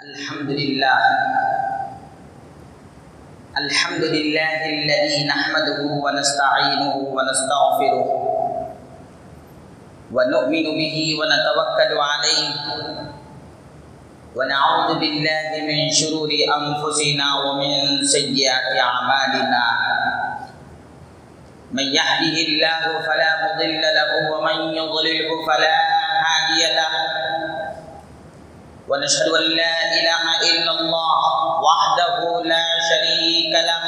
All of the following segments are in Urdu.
الحمد لله الذي نحمده ونستعينه ونستغفره ونؤمن به ونتوكل عليه ونعوذ بالله من شرور أنفسنا ومن سيئات أعمالنا من يهده الله فلا مضل له ومن يضلله فلا هادي له ونشهد أن لا إله إلا الله وحده لا شريك له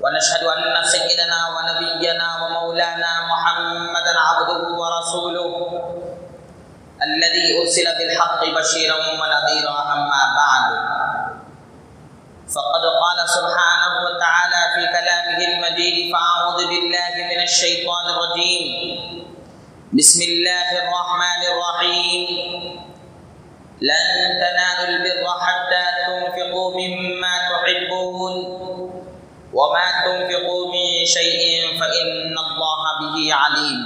ونشهد أن سيدنا ونبينا ومولانا محمدا عبده ورسوله الذي أرسل بالحق بشيرا ونذيرا. أما بعد فقد قال سبحانه وتعالى في كلامه المجيد فأعوذ بالله من الشيطان الرجيم بسم الله الرحمن الرحيم لن تنالوا البر حتى تنفقوا مما تحبون وما تنفقوا من شيء فإن الله به عليم.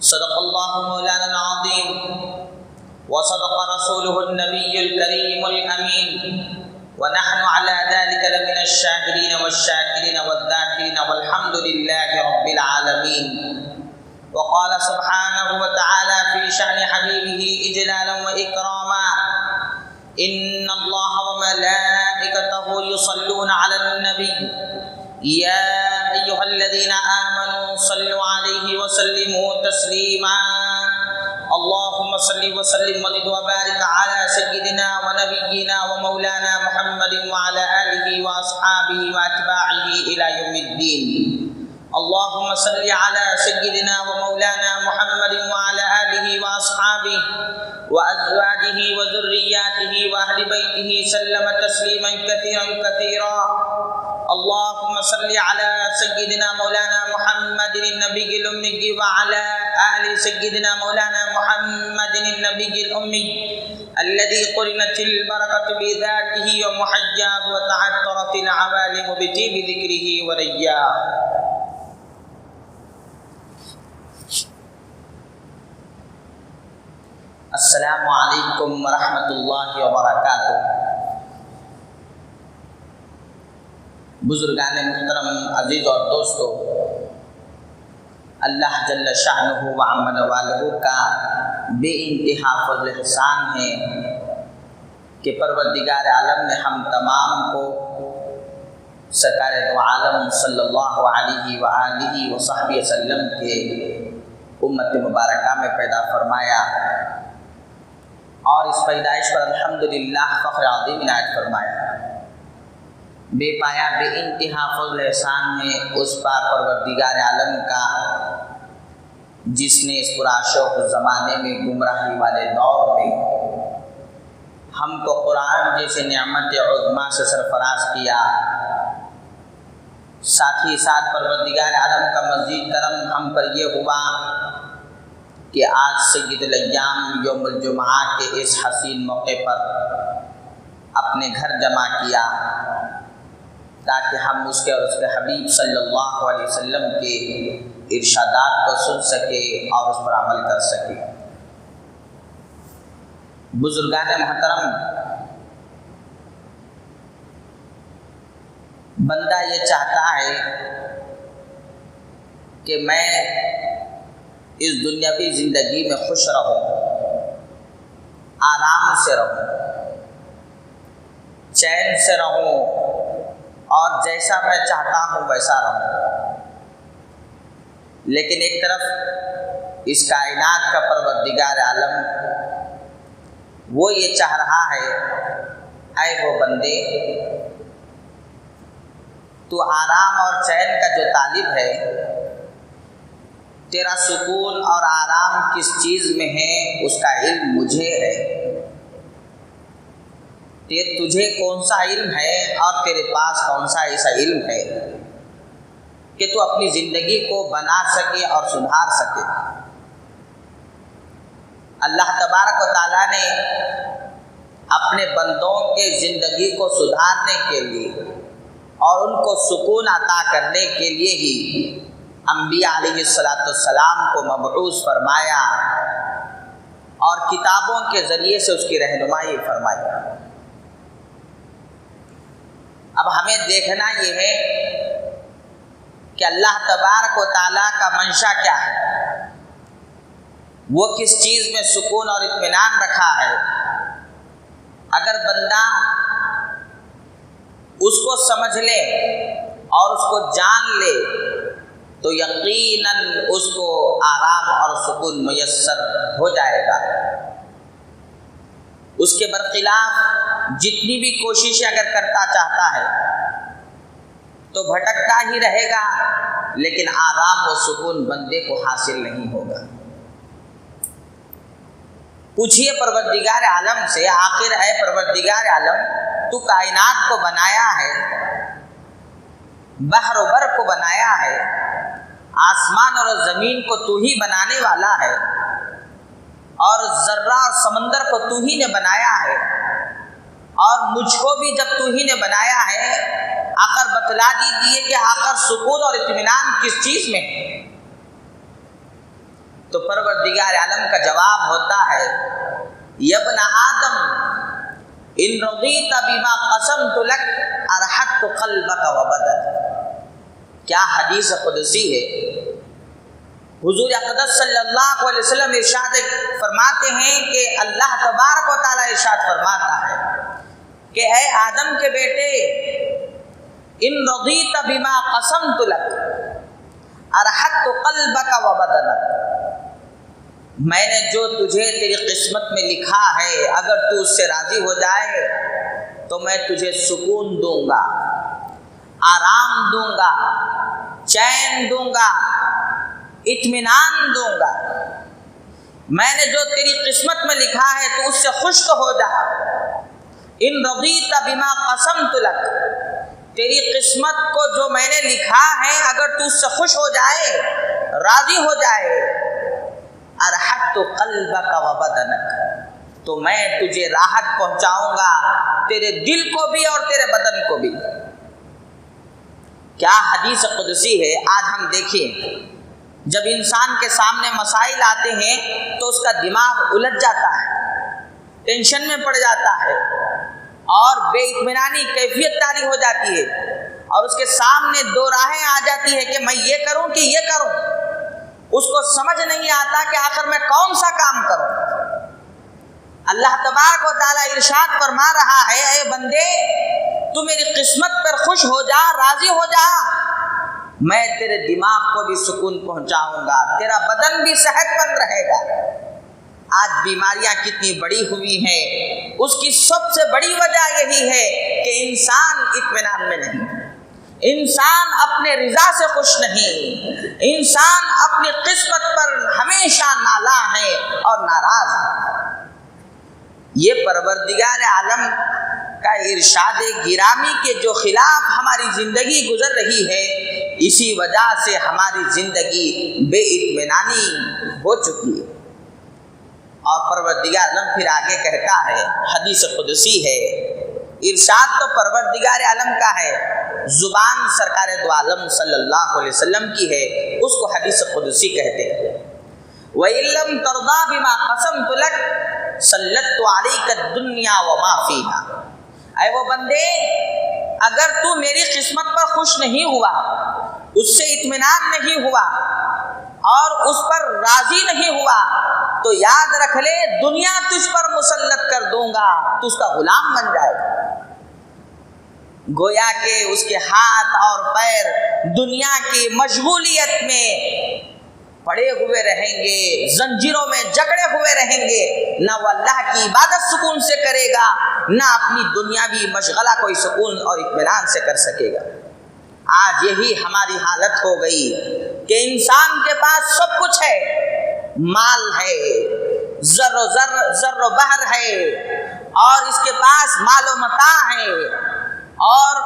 صدق الله مولانا العظيم وصدق رسوله النبي الكريم الأمين ونحن على ذلك لمن الشاهدين والشاكرين والذاكرين والحمد لله رب العالمين. وقال سبحانه وتعالى في شأن حبيبه إجلالا وإكراما إن الله وملائكته يصلون على النبي يا أيها الذين آمنوا صلوا عليه وسلموا تسليما. اللهم صل وسلم وزد وبارك على سيدنا ونبينا ومولانا محمد وعلى آله وأصحابه وأتباعه إلى يوم الدين. اللهم صل على سيدنا ومولانا محمد وعلى آله وأصحابه وأزواجه وذرياته وأهل بيته سلم تسليما كثيرا كثيرا. اللهم صل على سيدنا مولانا محمد النبي الأمي وعلى آل سيدنا مولانا محمد النبي الأمي الذي قرنت البركة بذاته ومحجاه وتعطرت العوالم بطيب ذكره ورياه. السلام علیکم ورحمۃ اللہ وبرکاتہ. بزرگان محترم عزیز اور دوستو، اللہ جل شأنہ و عم نوالہ کا بے انتہا فضل احسان ہے کہ پروردگار عالم نے ہم تمام کو سرکار دو عالم صلی اللہ علیہ وآلہ وصحبہ وسلم کے امت مبارکہ میں پیدا فرمایا اور اس پیدائش پر الحمدللہ فخر عظیم عنایت فرمایا. بے پایا بے انتہا فضل احسان ہے اس پاک پروردگار عالم کا جس نے اس پراشوق زمانے میں گمراہی والے دور میں ہم کو قرآن جیسے نعمت عظمیٰ سے سرفراز کیا. ساتھ ہی ساتھ پروردگار عالم کا مزید کرم ہم پر یہ ہوا کہ آج سید الایام یوم الجمعہ کے اس حسین موقع پر اپنے گھر جمع کیا تاکہ ہم اس کے اور اس کے حبیب صلی اللہ علیہ وسلم کے ارشادات کو سن سکے اور اس پر عمل کر سکے. بزرگان محترم، بندہ یہ چاہتا ہے کہ میں اس دنیاوی زندگی میں خوش رہوں، آرام سے رہوں، چین سے رہوں اور جیسا میں چاہتا ہوں ویسا رہوں. لیکن ایک طرف اس کائنات کا پروردگار عالم وہ یہ چاہ رہا ہے، اے وہ بندے، تو آرام اور چین کا جو طالب ہے، تیرا سکون اور آرام کس چیز میں ہے اس کا علم مجھے ہے. تجھے کون سا علم ہے اور تیرے پاس کون سا ایسا علم ہے کہ تو اپنی زندگی کو بنا سکے اور سدھار سکے. اللہ تبارک و تعالیٰ نے اپنے بندوں کے زندگی کو سدھارنے کے لیے اور ان کو سکون عطا کرنے کے لیے ہی انبیاء علیہ الصلوۃ والسلام کو مبعوث فرمایا اور کتابوں کے ذریعے سے اس کی رہنمائی فرمائی۔ اب ہمیں دیکھنا یہ ہے کہ اللہ تبارک و تعالیٰ کا منشا کیا ہے، وہ کس چیز میں سکون اور اطمینان رکھا ہے۔ اگر بندہ اس کو سمجھ لے اور اس کو جان لے تو یقیناً اس کو آرام اور سکون میسر ہو جائے گا۔ اس کے برخلاف جتنی بھی کوششیں اگر کرتا چاہتا ہے تو بھٹکتا ہی رہے گا، لیکن آرام و سکون بندے کو حاصل نہیں ہوگا۔ پوچھئے پروردگار عالم سے، آخر ہے پروردگار عالم تو کائنات کو بنایا ہے، بحر و بر کو بنایا ہے، آسمان اور زمین کو تو ہی بنانے والا ہے، اور ذرہ اور سمندر کو تو ہی نے بنایا ہے، اور مجھ کو بھی جب تو ہی نے بنایا ہے، آخر بتلا دیجیے کہ آخر سکون اور اطمینان کس چیز میں ہے؟ تو پروردگار عالم کا جواب ہوتا ہے، یا ابن آدم ان رضیت بما قسمت لک ارحت قلبک وبدنک۔ کیا حدیث قدسی ہے، حضور اقدس صلی اللہ علیہ وسلم ارشاد فرماتے ہیں کہ اللہ تبارک و تعالیٰ ارشاد فرماتا ہے کہ اے آدم کے بیٹے، ان رضیت بما قسمت لک ارحت قلبک وبدنک، میں نے جو تجھے تیری قسمت میں لکھا ہے اگر تو اس سے راضی ہو جائے تو میں تجھے سکون دوں گا، آرام دوں گا، چین دوں گا، اطمینان دوں گا۔ میں نے جو تیری قسمت میں لکھا ہے تو اس سے خوش ہو جا۔ ان رضیت بما قسمت لک، تیری قسمت کو جو میں نے لکھا ہے اگر تو اس سے خوش ہو جائے، راضی ہو جائے، ارحت قلبک وبدنک، تو میں تجھے راحت پہنچاؤں گا، تیرے دل کو بھی اور تیرے بدن کو بھی۔ کیا حدیث قدسی ہے۔ آج ہم دیکھیں جب انسان کے سامنے مسائل آتے ہیں تو اس کا دماغ الجھ جاتا ہے، ٹینشن میں پڑ جاتا ہے اور بے اطمینانی کیفیت طاری ہو جاتی ہے، اور اس کے سامنے دو راہیں آ جاتی ہے کہ میں یہ کروں کہ یہ کروں۔ اس کو سمجھ نہیں آتا کہ آخر میں کون سا کام کروں۔ اللہ تبارک و تعالیٰ ارشاد فرما رہا ہے، اے بندے تو میری قسمت پر خوش ہو جا، راضی ہو جا، میں تیرے دماغ کو بھی سکون پہنچاؤں گا، تیرا بدن بھی صحت مند رہے گا۔ آج بیماریاں کتنی بڑی ہوئی ہیں، اس کی سب سے بڑی وجہ یہی ہے کہ انسان اطمینان میں نہیں، انسان اپنے رضا سے خوش نہیں، انسان اپنی قسمت پر ہمیشہ نالاں ہے اور ناراض ہے۔ یہ پروردگار عالم کا ارشاد گرامی کے جو خلاف ہماری زندگی گزر رہی ہے، اسی وجہ سے ہماری زندگی بے اطمینانی ہو چکی ہے۔ اور پروردگار عالم پھر آگے کہتا ہے، حدیث قدسی ہے، ارشاد تو پروردگار عالم کا ہے، زبان سرکار دو عالم صلی اللہ علیہ وسلم کی ہے، اس کو حدیث قدسی کہتے ہیں۔ وَإِن لَّمْ تَرْضَىٰ بِمَا قَسَمْتُ لَكَ سَلَّطْتُ عَلَيْكَ الدُّنْيَا وَمَا فِيهَا۔ اے وہ بندے، اگر تو میری قسمت پر خوش نہیں ہوا، اس سے اطمینان نہیں ہوا اور اس پر راضی نہیں ہوا، تو یاد رکھ لے دنیا تجھ پر مسلط کر دوں گا، تو اس کا غلام بن جائے گا۔ گویا کہ اس کے ہاتھ اور پیر دنیا کی مشغولیت میں پڑے ہوئے رہیں گے، زنجیروں میں جکڑے ہوئے رہیں گے، نہ وہ اللہ کی عبادت سکون سے کرے گا، نہ اپنی دنیاوی مشغلہ کوئی سکون اور اطمینان سے کر سکے گا۔ آج یہی ہماری حالت ہو گئی کہ انسان کے پاس سب کچھ ہے، مال ہے، زر و بحر ہے، اور اس کے پاس مال و متاع ہے، اور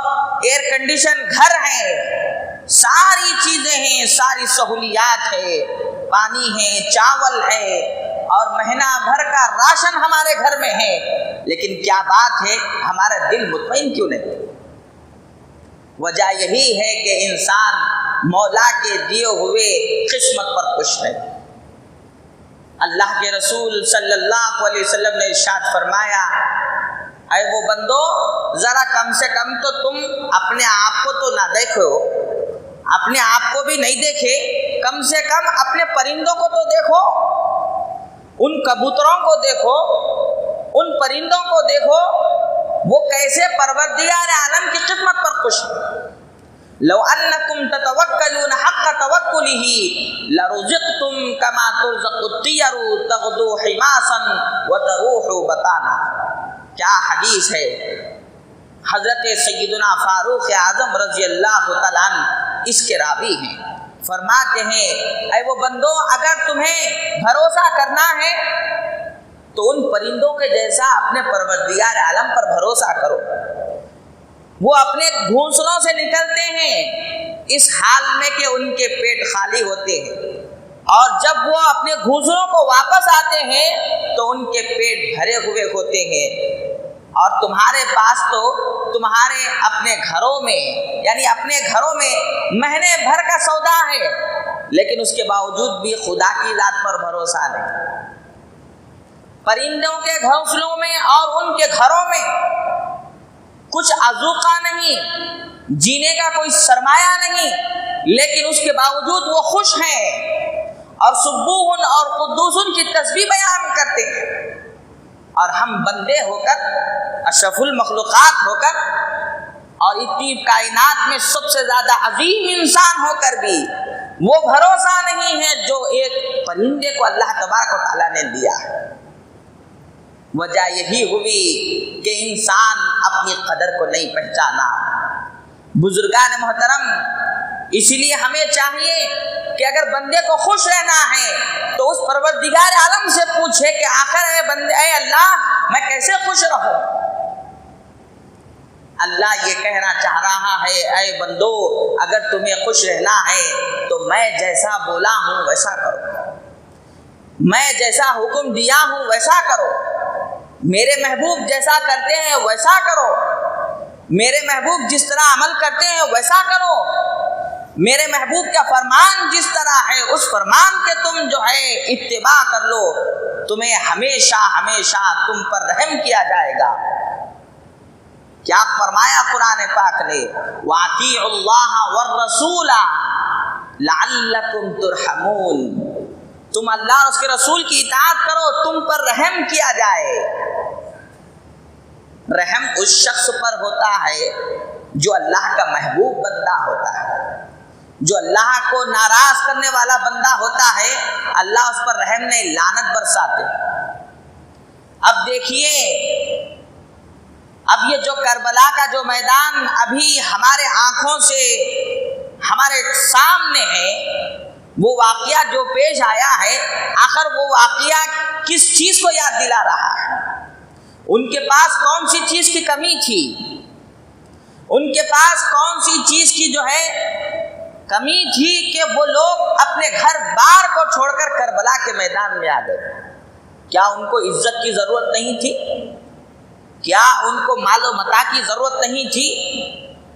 ایئر کنڈیشن گھر ہے، ساری چیزیں ہیں، ساری سہولیات ہے، پانی ہے، چاول ہے، اور مہینہ بھر کا راشن ہمارے گھر میں ہے، لیکن کیا بات ہے ہمارا دل مطمئن کیوں نہیں؟ وجہ یہی ہے کہ انسان مولا کے دیے ہوئے قسمت پر خوش نہیں۔ اللہ کے رسول صلی اللہ علیہ وسلم نے ارشاد فرمایا، اے وہ بندو، ذرا کم سے کم تو تم اپنے آپ کو تو نہ دیکھو، اپنے آپ کو بھی نہیں دیکھے، کم سے کم اپنے پرندوں کو تو دیکھو، ان کبوتروں کو دیکھو، ان پرندوں کو دیکھو، وہ کیسے پروردگار عالم کی خدمت پر خوش ہیں۔ لو انکم تتوکلون حق توکلہ لرزقتم کما ترزق الطیر تغدو حماسا وتروح بطانا۔ کیا حدیث ہے! حضرت سیدنا فاروق اعظم رضی اللہ تعالیٰ عنہ اس کے راوی ہیں، فرماتے ہیں، اے وہ بندو، اگر تمہیں بھروسہ کرنا ہے تو ان پرندوں کے جیسا اپنے پروردگار عالم پر بھروسہ کرو۔ وہ اپنے گھونسلوں سے نکلتے ہیں اس حال میں کہ ان کے پیٹ خالی ہوتے ہیں، اور جب وہ اپنے گھونسلوں کو واپس آتے ہیں تو ان کے پیٹ بھرے ہوئے ہوتے ہیں، اور تمہارے پاس تو تمہارے اپنے گھروں میں، یعنی اپنے گھروں میں مہینے بھر کا سودا ہے، لیکن اس کے باوجود بھی خدا کی ذات پر بھروسہ نہیں۔ پرندوں کے گھونسلوں میں اور ان کے گھروں میں کچھ اذوقہ نہیں، جینے کا کوئی سرمایہ نہیں، لیکن اس کے باوجود وہ خوش ہیں اور سبوح اور قدوس کی تسبیح بیان کرتے ہیں۔ اور ہم بندے ہو کر، اشرف المخلوقات ہو کر، اور اتنی کائنات میں سب سے زیادہ عظیم انسان ہو کر بھی وہ بھروسہ نہیں ہے جو ایک پرندے کو اللہ تبارک و تعالیٰ نے دیا ہے۔ وجہ یہی ہوئی کہ انسان اپنی قدر کو نہیں پہچانا۔ بزرگان محترم، اسی لیے ہمیں چاہیے کہ اگر بندے کو خوش رہنا ہے تو اس پروردگار عالم سے پوچھے کہ آخر اے اللہ، میں کیسے خوش رہوں؟ اللہ یہ کہنا چاہ رہا ہے، اے بندو، اگر تمہیں خوش رہنا ہے تو میں جیسا بولا ہوں ویسا کرو، میں جیسا حکم دیا ہوں ویسا کرو، میرے محبوب جیسا کرتے ہیں ویسا کرو، میرے محبوب جس طرح عمل کرتے ہیں ویسا کرو، میرے محبوب کا فرمان جس طرح ہے اس فرمان کے تم جو ہے اتباع کر لو، تمہیں ہمیشہ ہمیشہ تم پر رحم کیا جائے گا۔ کیا فرمایا قرآن پاک نے؟ وَأَطِيعُوا اللَّهَ وَالرَّسُولَ لَعَلَّكُمْ تُرْحَمُونَ۔ تم اللہ اور اس کے رسول کی اطاعت کرو، تم پر رحم کیا جائے۔ رحم اس شخص پر ہوتا ہے جو اللہ کا محبوب بندہ ہوتا ہے، جو اللہ کو ناراض کرنے والا بندہ ہوتا ہے، اللہ اس پر رحم نہیں، لعنت برساتے۔ اب دیکھیے، اب یہ جو کربلا کا جو میدان ابھی ہمارے آنکھوں سے ہمارے سامنے ہے، وہ واقعہ جو پیش آیا ہے، آخر وہ واقعہ کس چیز کو یاد دلا رہا ہے؟ ان کے پاس کون سی چیز کی کمی تھی؟ ان کے پاس کون سی چیز کی جو ہے کمی تھی کہ وہ لوگ اپنے گھر بار کو چھوڑ کر کربلا کے میدان میں آ گئے؟ کیا ان کو عزت کی ضرورت نہیں تھی؟ کیا ان کو مال و متاع کی ضرورت نہیں تھی؟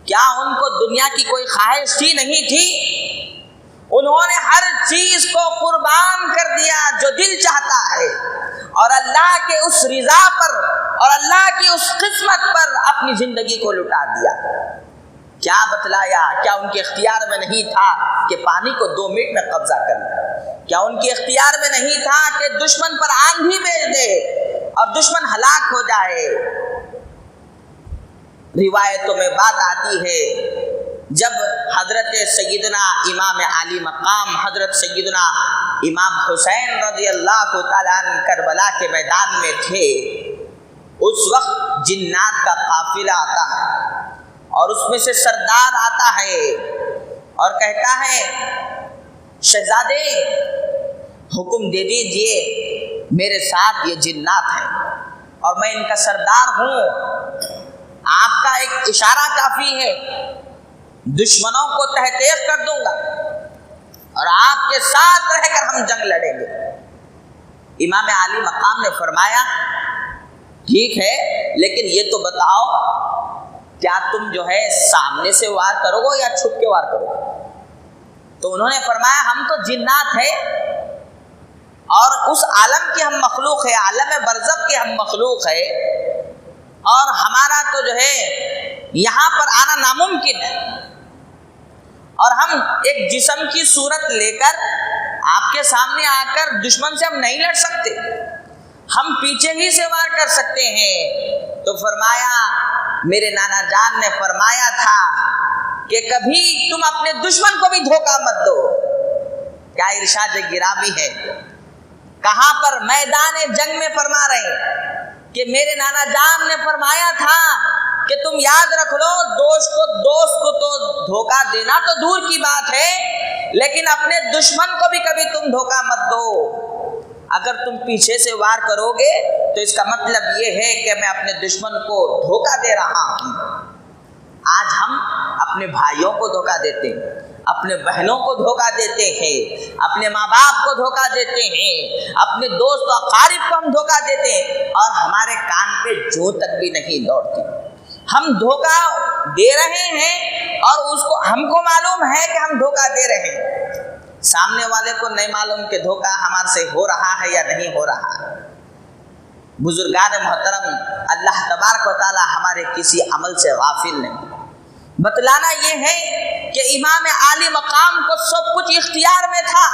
کیا ان کو دنیا کی کوئی خواہش تھی؟ نہیں تھی۔ انہوں نے ہر چیز کو قربان کر دیا جو دل چاہتا ہے، اور اللہ کے اس رضا پر اور اللہ کی اس قسمت پر اپنی زندگی کو لٹا دیا۔ کیا بتلایا؟ کیا ان کے اختیار میں نہیں تھا کہ پانی کو 2 منٹ میں قبضہ کر لے؟ کیا ان کے اختیار میں نہیں تھا کہ دشمن پر آندھی بھیج دے اور دشمن ہلاک ہو جائے؟ روایتوں میں بات آتی ہے، جب حضرت سیدنا امام عالی مقام حضرت سیدنا امام حسین رضی اللہ تعالیٰ عنہ کربلا کے میدان میں تھے، اس وقت جنات کا قافلہ آتا ہے اور اس میں سے سردار آتا ہے اور کہتا ہے، شہزادے حکم دے دیجئے، میرے ساتھ یہ جنات ہیں اور میں ان کا سردار ہوں، آپ کا ایک اشارہ کافی ہے، دشمنوں کو تہتیز کر دوں گا اور آپ کے ساتھ رہ کر ہم جنگ لڑیں گے۔ امام عالی مقام نے فرمایا، ٹھیک ہے، لیکن یہ تو بتاؤ، کیا تم جو ہے سامنے سے وار کرو گے یا چھپ کے وار کرو گے؟ تو انہوں نے فرمایا، ہم تو جنات ہیں، اور اس عالم کی ہم مخلوق ہے، عالم برزخ کے ہم مخلوق ہے، اور ہمارا تو جو ہے یہاں پر آنا ناممکن ہے، اور ہم ایک جسم کی صورت لے کر آپ کے سامنے آ کر دشمن سے ہم نہیں لڑ سکتے، ہم پیچھے ہی سے وار کر سکتے ہیں۔ تو فرمایا، میرے نانا جان نے فرمایا تھا کہ کبھی تم اپنے دشمن کو بھی دھوکہ مت دو۔ کیا ارشاد گرامی ہے، کہاں پر میدان جنگ میں فرما رہے ہیں کہ میرے نانا جان نے فرمایا تھا کہ تم یاد رکھ لو، دوست کو تو دھوکہ دینا تو دور کی بات ہے، لیکن اپنے دشمن کو بھی کبھی تم دھوکہ مت دو۔ اگر تم پیچھے سے وار کرو گے تو اس کا مطلب یہ ہے کہ میں اپنے دشمن کو دھوکہ دے رہا ہوں۔ آج ہم اپنے بھائیوں کو دھوکہ دیتے ہیں، اپنے بہنوں کو دھوکہ دیتے ہیں، اپنے ماں باپ کو دھوکہ دیتے ہیں، اپنے دوست و اقارب کو ہم دھوکہ دیتے ہیں، اور ہمارے کان پہ جوں تک بھی نہیں دوڑتی۔ ہم دھوکہ دے رہے ہیں اور اس کو ہم کو معلوم ہے کہ ہم دھوکہ دے رہے ہیں، سامنے والے کو نہیں معلوم کہ دھوکہ ہمارے سے ہو رہا ہے یا نہیں ہو رہا ہے۔ بزرگان محترم، اللہ تبارک و تعالی ہمارے کسی عمل سے غافل نہیں۔ بتلانا یہ ہے کہ امام عالی مقام کو سب کچھ اختیار میں تھا،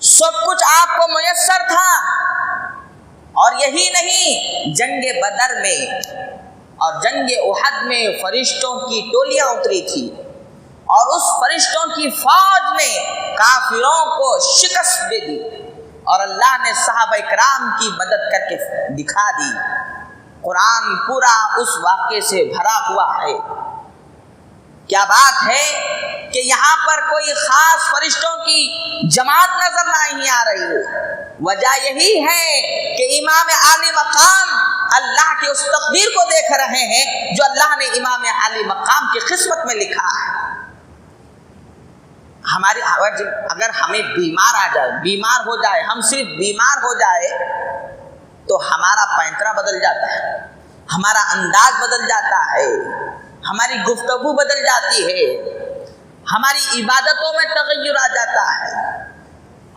سب کچھ آپ کو میسر تھا، اور یہی نہیں، جنگ بدر میں اور جنگ احد میں فرشتوں کی ٹولیاں اتری تھی، اور اس فرشتوں کی فوج نے کافروں کو شکست دے دی، اور اللہ نے صحابہ کرام کی مدد کر کے دکھا دی۔ قرآن پورا اس واقعے سے بھرا ہوا ہے۔ کیا بات ہے کہ یہاں پر کوئی خاص فرشتوں کی جماعت نظر نہیں آ رہی ہے، وجہ یہی ہے کہ امام عالی مقام اللہ کی اس تقدیر کو دیکھ رہے ہیں جو اللہ نے امام عالی مقام کی قسمت میں لکھا ہے۔ ہماری اگر ہمیں بیمار ہو جائے، ہم صرف بیمار ہو جائے تو ہمارا پینترا بدل جاتا ہے، ہمارا انداز بدل جاتا ہے، ہماری گفتگو بدل جاتی ہے، ہماری عبادتوں میں تغیر آ جاتا ہے،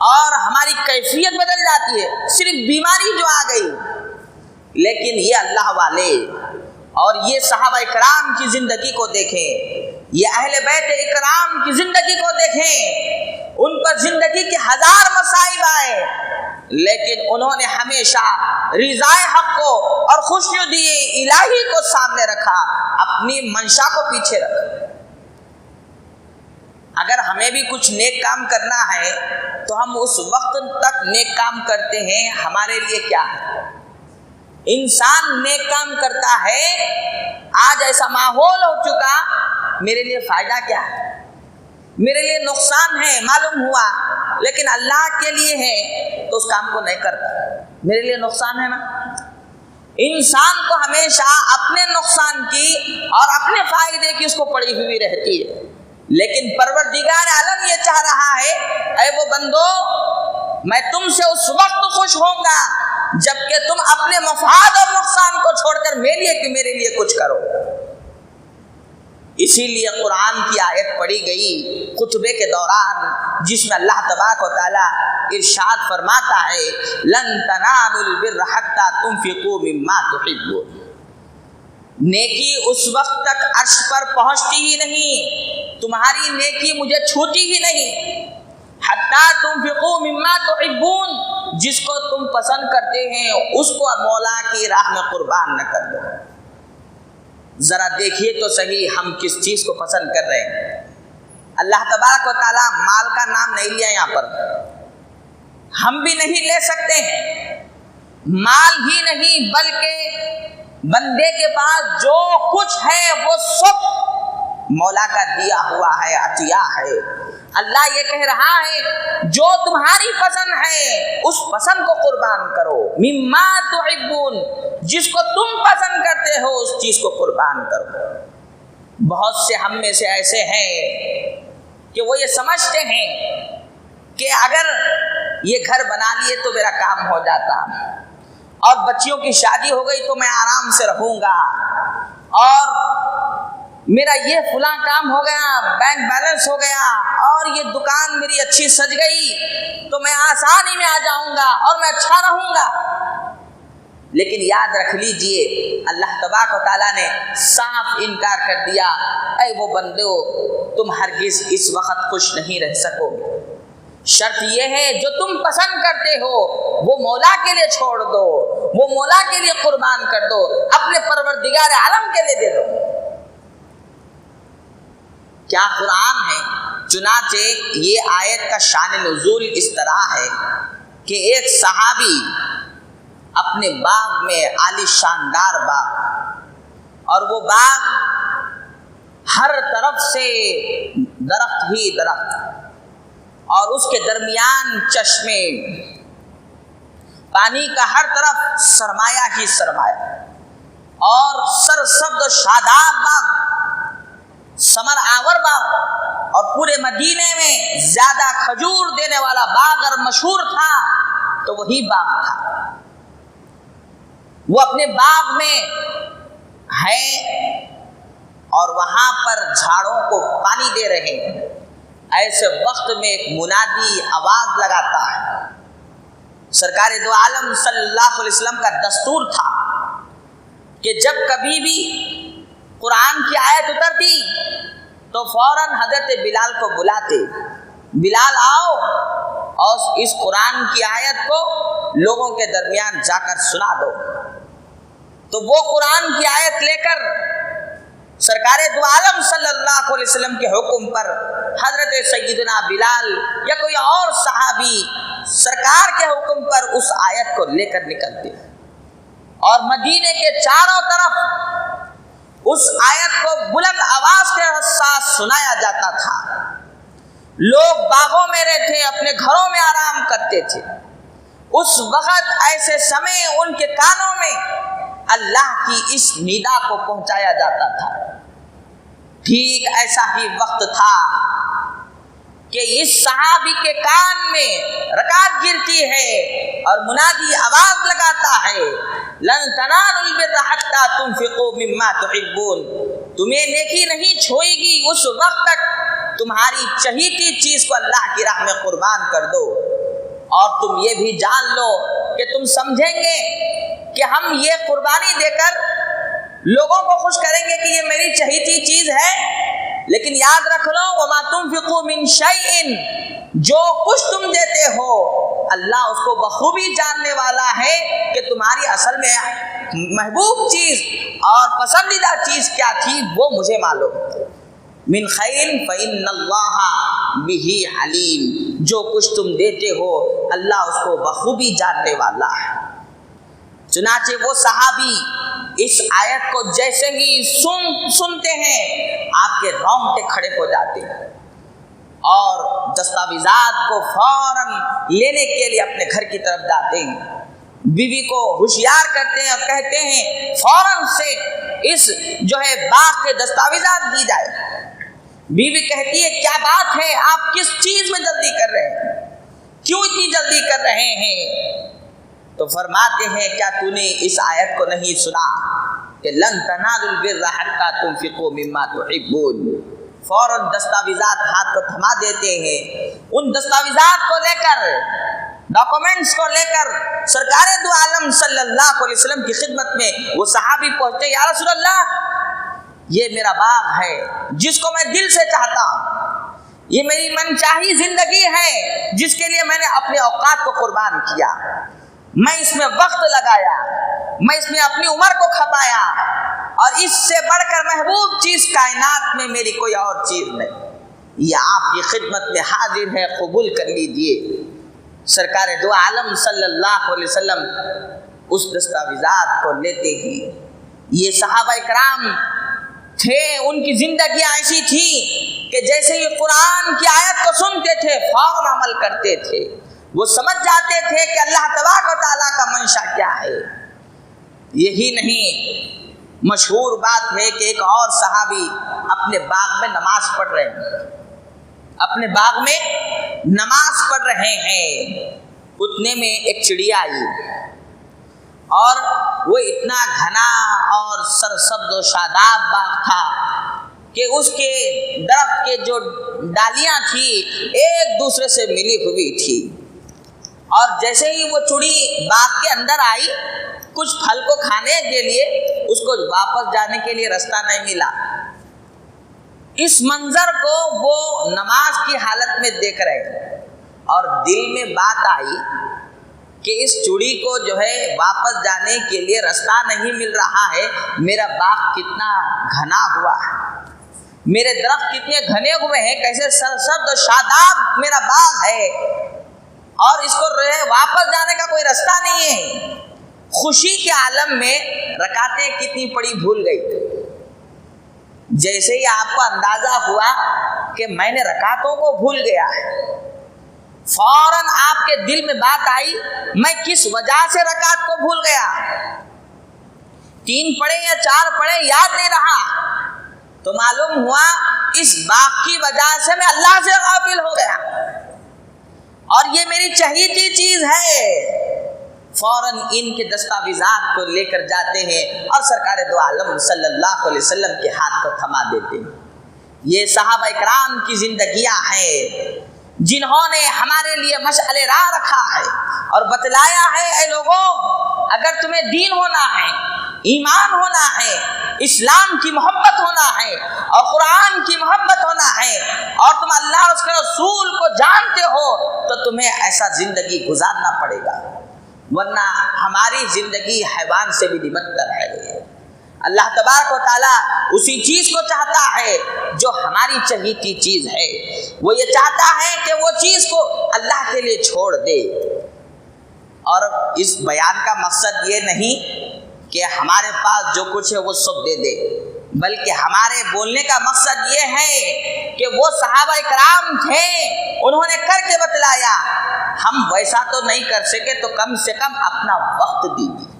اور ہماری کیفیت بدل جاتی ہے، صرف بیماری جو آ گئی۔ لیکن یہ اللہ والے اور یہ صحابہ کرام کی زندگی کو دیکھیں، یہ اہل بیت اکرام کی زندگی کو دیکھیں، ان پر زندگی کے ہزار مصائب آئے، لیکن انہوں نے ہمیشہ رضائے حق کو اور خوشنودی الہی کو سامنے رکھا، اپنی منشا کو پیچھے رکھا۔ اگر ہمیں بھی کچھ نیک کام کرنا ہے تو ہم اس وقت تک نیک کام کرتے ہیں، ہمارے لیے کیا ہے؟ انسان نیک کام کرتا ہے، آج ایسا ماحول ہو چکا، میرے لیے فائدہ کیا ہے، میرے لیے نقصان ہے معلوم ہوا، لیکن اللہ کے لیے ہے تو اس کام کو نہیں کرتا، میرے لیے نقصان ہے نا۔ انسان کو ہمیشہ اپنے نقصان کی اور اپنے فائدے کی اس کو پڑی ہوئی رہتی ہے، لیکن پروردگار عالم یہ چاہ رہا ہے، اے وہ بندو، میں تم سے اس وقت خوش ہوں گا جبکہ تم اپنے مفاد اور نقصان کو چھوڑ کر میرے لیے کچھ کرو۔ اسی لیے قرآن کی آیت پڑھی گئی خطبے کے دوران، جس میں اللہ تبارک و تعالیٰ ارشاد فرماتا ہے، لن تنالوا البر حتى تنفقوا مما تحبون۔ نیکی اس وقت تک عرش پر پہنچتی ہی نہیں، تمہاری نیکی مجھے چھوتی ہی نہیں، حتى تنفقوا مما تحبون، جس کو تم پسند کرتے ہیں اس کو مولا کی راہ میں قربان نہ کر دو۔ ذرا دیکھیے تو صحیح ہم کس چیز کو پسند کر رہے ہیں۔ اللہ تبارک و تعالیٰ مال کا نام نہیں لیا یہاں پر، ہم بھی نہیں لے سکتے ہیں، مال ہی نہیں بلکہ بندے کے پاس جو کچھ ہے وہ سب مولا کا دیا ہوا ہے، عطیہ ہے۔ اللہ یہ کہہ رہا ہے جو تمہاری پسند ہے اس پسند کو قربان کرو، مما تحبون، جس کو تم پسند کرتے ہو اس چیز کو قربان کرو۔ بہت سے ہم میں سے ایسے ہیں کہ وہ یہ سمجھتے ہیں کہ اگر یہ گھر بنا لیے تو میرا کام ہو جاتا، اور بچیوں کی شادی ہو گئی تو میں آرام سے رہوں گا، اور میرا یہ فلاں کام ہو گیا، بینک بیلنس ہو گیا، اور یہ دکان میری اچھی سج گئی تو میں آسانی میں آ جاؤں گا اور میں اچھا رہوں گا۔ لیکن یاد رکھ لیجئے اللہ تبارک و تعالیٰ نے صاف انکار کر دیا، اے وہ بندو تم ہرگز اس وقت خوش نہیں رہ سکو گے، شرط یہ ہے جو تم پسند کرتے ہو وہ مولا کے لیے چھوڑ دو، وہ مولا کے لیے قربان کر دو، اپنے پروردگار عالم کے لیے دے دو۔ کیا قرآن ہے! چنانچہ یہ آیت کا شان نزول اس طرح ہے کہ ایک صحابی اپنے باغ میں عالی شاندار باغ، اور وہ باغ ہر طرف سے درخت ہی درخت، اور اس کے درمیان چشمے، پانی کا ہر طرف سرمایہ ہی سرمایہ، اور سرسبز و شاداب باغ، ثمر آور باغ، اور پورے مدینے میں زیادہ کھجور دینے والا باغ اگر مشہور تھا تو وہی باغ تھا۔ وہ اپنے باغ میں ہیں اور وہاں پر جھاڑوں کو پانی دے رہے ہیں، ایسے وقت میں ایک منادی آواز لگاتا ہے۔ سرکار دو عالم صلی اللہ علیہ وسلم کا دستور تھا کہ جب کبھی بھی قرآن کی آیت اترتی تو فوراً حضرت بلال کو بلاتے، بلال آؤ اور اس قرآن کی آیت کو لوگوں کے درمیان جا کر سنا دو۔ تو وہ قرآن کی آیت لے کر سرکار دو عالم صلی اللہ علیہ وسلم کے حکم پر حضرت سیدنا بلال یا کوئی اور صحابی سرکار کے حکم پر اس آیت کو لے کر نکلتے، اور مدینے کے چاروں طرف اس آیت کو بلند آواز کے ساتھ سنایا جاتا تھا۔ لوگ باغوں میں رہتے، اپنے گھروں میں آرام کرتے تھے، اس وقت ایسے سمے ان کے کانوں میں اللہ کی اس ندا کو پہنچایا جاتا تھا۔ ٹھیک ایسا ہی وقت تھا کہ اس صحابی کے کان میں رکعت گرتی ہے اور منادی آواز لگاتا ہے، لن تنالوا البر حتى تنفقوا مما تحبون، تمہیں نیکی نہیں چھوئے گی اس وقت تک تمہاری چہیتی چیز کو اللہ کی راہ میں قربان کر دو، اور تم یہ بھی جان لو کہ تم سمجھیں گے کہ ہم یہ قربانی دے کر لوگوں کو خوش کریں گے کہ یہ میری چہیتی چیز ہے، لیکن یاد رکھ لو وما تنفقوا من شیء، جو کچھ تم دیتے ہو اللہ اس کو بخوبی جاننے والا ہے کہ تمہاری اصل میں محبوب چیز اور پسندیدہ چیز کیا تھی وہ مجھے معلوم۔ من خیر فإن اللہ بہ علیم، جو کچھ تم دیتے ہو اللہ اس کو بخوبی جاننے والا ہے۔ چنانچہ وہ صحابی اس آیت کو جیسے ہی سنتے ہیں آپ کے رونگٹے کھڑے ہو جاتے ہیں، اور دستاویزات کو فوراً لینے کے لیے اپنے گھر کی طرف جاتے ہیں، بیوی کو ہوشیار کرتے ہیں اور کہتے ہیں فوراً سے اس جو ہے باغ کے دستاویزات دی جائے۔ بیوی کہتی ہے کیا بات ہے، آپ کس چیز میں جلدی کر رہے ہیں، کیوں اتنی جلدی کر رہے ہیں؟ تو فرماتے ہیں کیا تو نے اس آیت کو نہیں سنا کہ لن تنالوا البر حتى تنفقوا مما تحبون؟ فوراً دستاویزات ہاتھ کو تھما دیتے ہیں، ان دستاویزات کو لے کر، ڈاکومنٹس کو لے کر سرکار دو عالم صلی اللہ علیہ وسلم کی خدمت میں وہ صحابی پہنچتے، یا رسول اللہ یہ میرا باغ ہے جس کو میں دل سے چاہتا ہوں، یہ میری من چاہی زندگی ہے جس کے لیے میں نے اپنے اوقات کو قربان کیا، میں اس میں وقت لگایا، میں اس میں اپنی عمر کو کھپایا، اور اس سے بڑھ کر محبوب چیز کائنات میں میری کوئی اور چیز نہیں، یہ آپ کی خدمت میں حاضر ہے، قبول کر لیجئے۔ سرکار دو عالم صلی اللہ علیہ وسلم اس دستاویزات کو لیتے ہی، یہ صحابہ کرام تھے، ان کی زندگی ایسی تھی کہ جیسے ہی قرآن کی آیت کو سنتے تھے فوراً عمل کرتے تھے، وہ سمجھ جاتے تھے کہ اللہ تبارک و تعالیٰ کا منشا کیا ہے۔ یہی نہیں، مشہور بات ہے کہ ایک اور صحابی اپنے باغ میں نماز پڑھ رہے ہیں، اپنے باغ میں نماز پڑھ رہے ہیں، اتنے میں ایک چڑیا آئی، اور وہ اتنا گھنا اور سرسبز و شاداب باغ تھا کہ اس کے درخت کے جو ڈالیاں تھی ایک دوسرے سے ملی ہوئی تھی، اور جیسے ہی وہ چڑی باغ کے اندر آئی کچھ پھل کو کھانے کے لیے، اس کو واپس جانے کے لیے راستہ نہیں ملا۔ اس منظر کو وہ نماز کی حالت میں دیکھ رہے اور دل میں بات آئی کہ اس چڑی کو جو ہے واپس جانے کے لیے راستہ نہیں مل رہا ہے، میرا باغ کتنا گھنا ہوا ہے، میرے درخت کتنے گھنے ہوئے ہیں، کیسے سرسبز و شاداب میرا باغ ہے، اور اس کو واپس جانے کا کوئی راستہ نہیں ہے۔ خوشی کے عالم میں رکعتیں کتنی پڑی بھول گئی۔ جیسے ہی آپ کو اندازہ ہوا کہ میں نے رکعتوں کو بھول گیا ہے، فوراً آپ کے دل میں بات آئی میں کس وجہ سے رکعت کو بھول گیا، 3 پڑھے یا 4 پڑھے یاد نہیں رہا، تو معلوم ہوا اس باغ کی وجہ سے میں اللہ سے غافل ہو گیا اور یہ میری چہیتی چیز ہے۔ فوراً ان کے دستاویزات کو لے کر جاتے ہیں اور سرکار دو عالم صلی اللہ علیہ وسلم کے ہاتھ کو تھما دیتے ہیں۔ یہ صحابہ کرام کی زندگیاں ہیں جنہوں نے ہمارے لیے مشعل راہ رکھا ہے اور بتلایا ہے، اے لوگوں اگر تمہیں دین ہونا ہے، ایمان ہونا ہے، اسلام کی محبت ہونا ہے اور قرآن کی محبت ہونا ہے اور تم اللہ اور اس کے رسول کو جانتے ہو تو تمہیں ایسا زندگی گزارنا پڑے گا، ورنہ ہماری زندگی حیوان سے بھی بدتر ہے۔ اللہ تبارک و تعالیٰ اسی چیز کو چاہتا ہے جو ہماری چہیتی چیز ہے، وہ یہ چاہتا ہے کہ وہ چیز کو اللہ کے لیے چھوڑ دے۔ اور اس بیان کا مقصد یہ نہیں کہ ہمارے پاس جو کچھ ہے وہ سب دے دے، بلکہ ہمارے بولنے کا مقصد یہ ہے کہ وہ صحابہ کرام تھے، انہوں نے کر کے بتلایا، ہم ویسا تو نہیں کر سکے تو کم سے کم اپنا وقت دیجیے،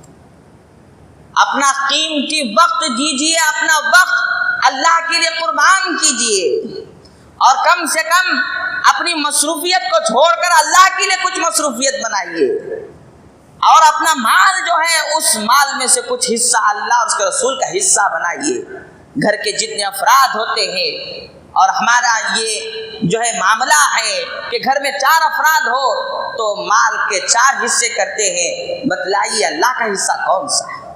اپنا قیمتی وقت دیجیے، اپنا وقت اللہ کے لیے قربان کیجیے، اور کم سے کم اپنی مصروفیت کو چھوڑ کر اللہ کے لیے کچھ مصروفیت بنائیے، اور اپنا مال جو ہے اس مال میں سے کچھ حصہ اللہ اور اس کے رسول کا حصہ بنائیے۔ گھر کے جتنے افراد ہوتے ہیں، اور ہمارا یہ جو ہے معاملہ ہے کہ گھر میں 4 افراد ہو تو مال کے 4 حصے کرتے ہیں، بتلائیے اللہ کا حصہ کون سا ہے؟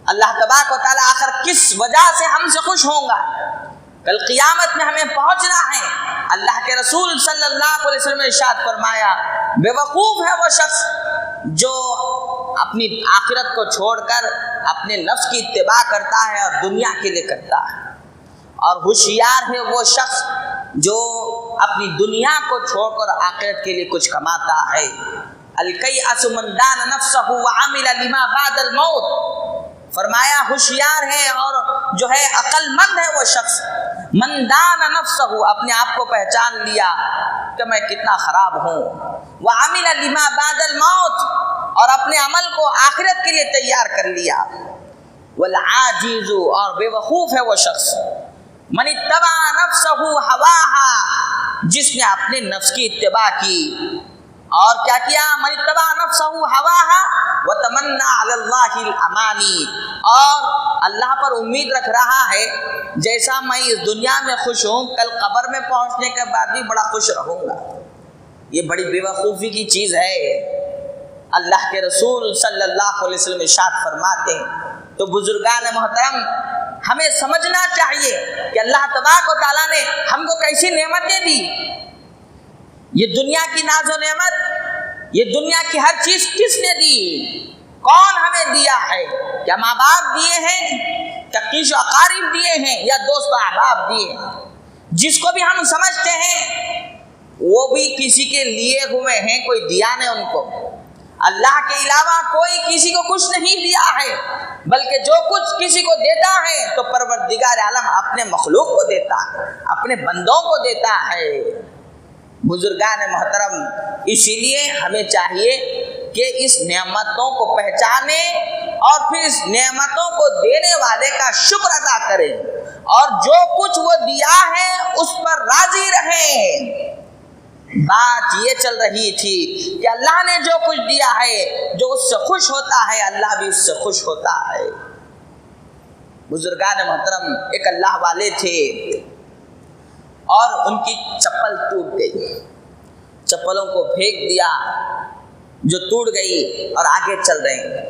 اللہ تبارک و تعالیٰ آخر کس وجہ سے ہم سے خوش ہوں گا؟ کل قیامت میں ہمیں پہنچنا ہے۔ اللہ کے رسول صلی اللہ علیہ وسلم نے ارشاد فرمایا، بے وقوف ہے وہ شخص جو اپنی آخرت کو چھوڑ کر اپنے نفس کی اتباع کرتا ہے اور دنیا کے لیے کرتا ہے، اور ہوشیار ہے وہ شخص جو اپنی دنیا کو چھوڑ کر آخرت کے لیے کچھ کماتا ہے۔ الکیأس من دان نفسہ وعمل لما بعد الموت، فرمایا ہوشیار ہے اور جو ہے عقل مند ہے وہ شخص، من دان نفسہ، اپنے آپ کو پہچان لیا کہ میں کتنا خراب ہوں، وعمل لما بعد الموت، اور اپنے عمل کو آخرت کے لیے تیار کر لیا، والعاجز، اور بے وقوف ہے وہ شخص، من اتبع نفسہ ہواہا، جس نے اپنے نفس کی اتباع کی، اور کیا کیا؟ من اتبع نفسہ ہواہا وتمنى علی اللہ الامانی، اور اللہ پر امید رکھ رہا ہے جیسا میں اس دنیا میں خوش ہوں کل قبر میں پہنچنے کے بعد بھی بڑا خوش رہوں گا۔ یہ بڑی بے وقوفی کی چیز ہے۔ اللہ کے رسول صلی اللہ علیہ وسلم ارشاد فرماتے ہیں، تو بزرگان محترم ہمیں سمجھنا چاہیے کہ اللہ تبارک و تعالیٰ نے ہم کو کیسی نعمتیں دی۔ یہ دنیا کی ناز و نعمت، یہ دنیا کی ہر چیز کس نے دی؟ کون ہمیں دیا ہے؟ کیا ماں باپ دیے ہیں؟ کیا کیش و اقارب دیے ہیں؟ یا دوست و احباب دیے ہیں؟ جس کو بھی ہم سمجھتے ہیں وہ بھی کسی کے لیے ہوئے ہیں، کوئی دیا نہیں ان کو۔ اللہ کے علاوہ کوئی کسی کو کچھ نہیں دیا ہے، بلکہ جو کچھ کسی کو دیتا ہے تو پروردگار عالم اپنے مخلوق کو دیتا ہے، اپنے بندوں کو دیتا ہے۔ بزرگان محترم، اسی لیے ہمیں چاہیے کہ اس نعمتوں کو پہچانیں اور پھر اس نعمتوں کو دینے والے کا شکر ادا کریں، اور جو کچھ وہ دیا ہے اس پر راضی رہیں۔ بات یہ چل رہی تھی کہ اللہ نے جو کچھ دیا ہے، جو اس سے خوش ہوتا ہے اللہ بھی اس سے خوش ہوتا ہے۔ بزرگان محترم ایک اللہ والے تھے اور ان کی چپل ٹوٹ گئی، چپلوں کو پھینک دیا جو ٹوٹ گئی اور آگے چل رہے ہیں،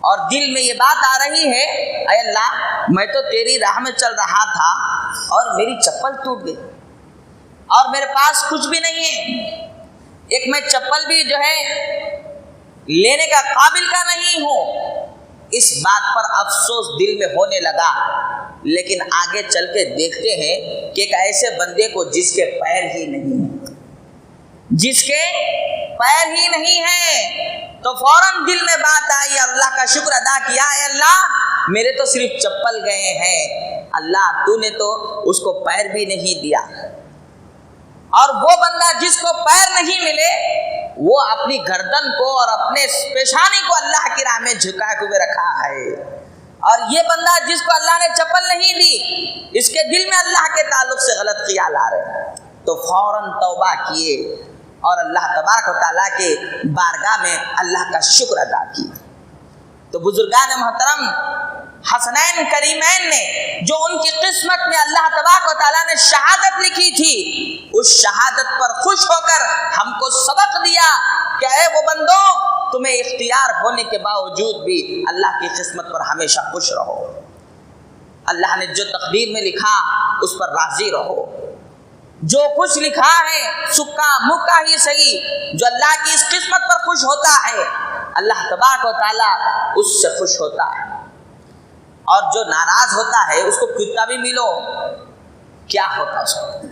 اور دل میں یہ بات آ رہی ہے اے اللہ میں تو تیری راہ میں چل رہا تھا اور میری چپل ٹوٹ گئی اور میرے پاس کچھ بھی نہیں ہے، ایک میں چپل بھی جو ہے لینے کا قابل کا نہیں ہوں۔ اس بات پر افسوس دل میں ہونے لگا، لیکن آگے چل کے دیکھتے ہیں کہ ایک ایسے بندے کو جس کے پیر ہی نہیں ہیں، جس کے پیر ہی نہیں ہیں، تو فوراً دل میں بات آئی، اللہ کا شکر ادا کیا، اے اللہ میرے تو صرف چپل گئے ہیں، اللہ تو نے تو اس کو پیر بھی نہیں دیا۔ اور وہ بندہ جس کو پیر نہیں ملے وہ اپنی گردن کو اور اپنے پیشانی کو اللہ کی راہ میں جھکا کے رکھا ہے، اور یہ بندہ جس کو اللہ نے چپل نہیں دی اس کے دل میں اللہ کے تعلق سے غلط خیال آ رہے ہیں، تو فوراً توبہ کیے اور اللہ تبارک و تعالیٰ کے بارگاہ میں اللہ کا شکر ادا کیا۔ تو بزرگان محترم حسنین کریمین نے جو ان کی قسمت میں اللہ تبارک و تعالیٰ نے شہادت لکھی تھی، اس شہادت پر خوش ہو کر ہم کو سبق دیا کہ اے وہ بندو تمہیں اختیار ہونے کے باوجود بھی اللہ کی قسمت پر ہمیشہ خوش رہو، اللہ نے جو تقدیر میں لکھا اس پر راضی رہو، جو کچھ لکھا ہے سکا مکا ہی صحیح، جو اللہ کی اس قسمت پر خوش ہوتا ہے اللہ تبارک و تعالیٰ اس سے خوش ہوتا ہے، اور جو ناراض ہوتا ہے اس کو کتنا بھی ملو کیا ہوتا اس کو۔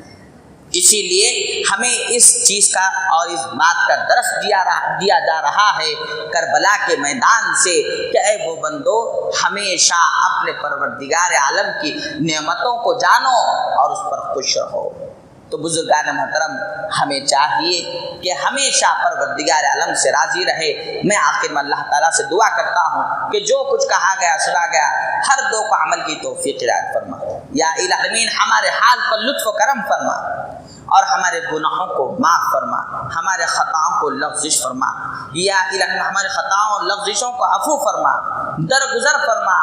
اسی لیے ہمیں اس چیز کا اور اس بات کا درس دیا جا رہا ہے کربلا کے میدان سے کہ اے وہ بندو ہمیشہ اپنے پروردگار عالم کی نعمتوں کو جانو اور اس پر خوش رہو۔ تو بزرگان محترم ہمیں چاہیے کہ ہمیشہ پروردگار عالم سے راضی رہے۔ میں آخر میں اللہ تعالیٰ سے دعا کرتا ہوں کہ جو کچھ کہا گیا سنا گیا ہر دو کو عمل کی توفیق عنایت فرما، یا العالمین ہمارے حال پر لطف و کرم فرما اور ہمارے گناہوں کو معاف فرما، ہمارے خطاؤں کو لغزش فرما، یا الہی ہمارے خطاؤں اور لغزشوں کو عفو فرما، درگزر فرما۔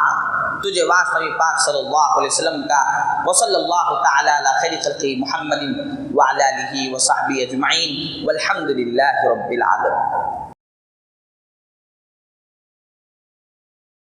تجھے واسطہ پاک صلی اللہ علیہ وسلم کا وصلی اللہ تعالی علی خیر خلق محمد وعلی آلہ وصحبہ اجمعین والحمد للہ رب العالمین۔